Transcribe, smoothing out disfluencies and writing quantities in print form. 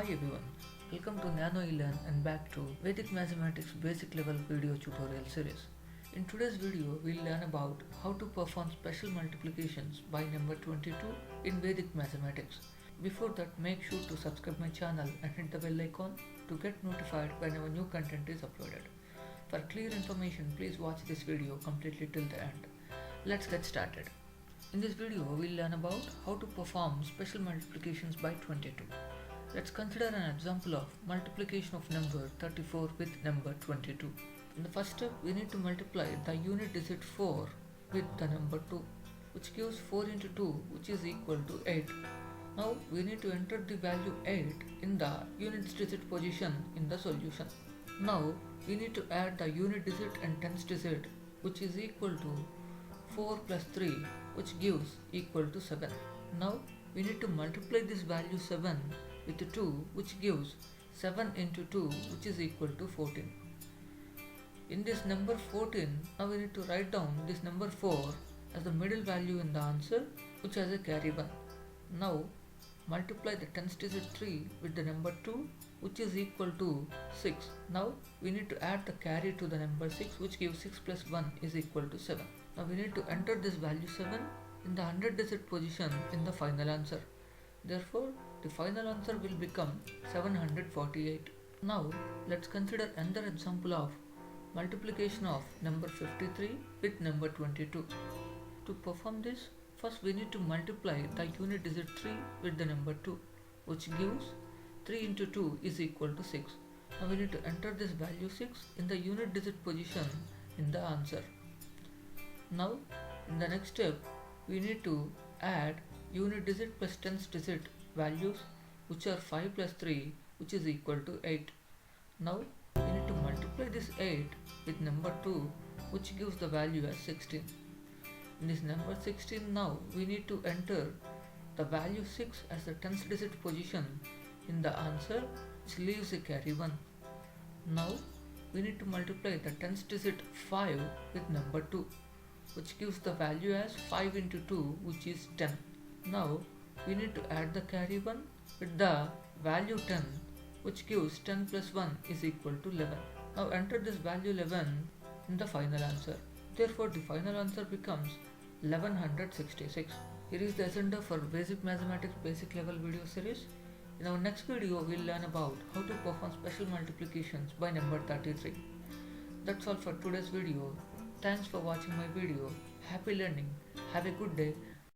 everyone, welcome to Nano ELearn and back to Vedic Mathematics Basic Level video tutorial series. In today's video, we'll learn about how to perform special multiplications by number 22 in Vedic Mathematics. Before that, make sure to subscribe my channel and hit the bell icon to get notified whenever new content is uploaded. For clear information, please watch this video completely till the end. Let's get started. In this video, we'll learn about how to perform special multiplications by 22. Let's consider an example of multiplication of number 34 with number 22. In the first step, we need to multiply the unit digit 4 with the number 2, which gives 4 into 2, which is equal to 8. Now, we need to enter the value 8 in the unit digit position in the solution. Now, we need to add the unit digit and tens digit, which is equal to 4 plus 3, which gives equal to 7. Now we need to multiply this value 7 with 2, which gives 7 into 2, which is equal to 14. In this number 14, now we need to write down this number 4 as the middle value in the answer, which has a carry 1. Now multiply the tens digit 3 with the number 2, which is equal to 6. Now we need to add the carry to the number 6, which gives 6 plus 1 is equal to 7. Now we need to enter this value 7 in the 100 digit position in the final answer. Therefore, the final answer will become 748. Now let's consider another example of multiplication of number 53 with number 22. To perform this, first we need to multiply the unit digit 3 with the number 2, which gives 3 into 2 is equal to 6. Now we need to enter this value 6 in the unit digit position in the answer. Now in the next step, we need to add unit digit plus tens digit values, which are 5 plus 3, which is equal to 8. Now we need to multiply this 8 with number 2, which gives the value as 16. In this number 16, now we need to enter the value 6 as the tens digit position in the answer, which leaves a carry 1. Now we need to multiply the tens digit 5 with number 2, which gives the value as 5 into 2, which is 10. Now we need to add the carry 1 with the value 10, which gives 10 plus 1 is equal to 11. Now enter this value 11 in the final answer. Therefore, the final answer becomes 1166. Here is the agenda for Basic Mathematics Basic Level video series. In our next video, we'll learn about how to perform special multiplications by number 33. That's all for today's video. Thanks for watching my video. Happy learning. Have a good day.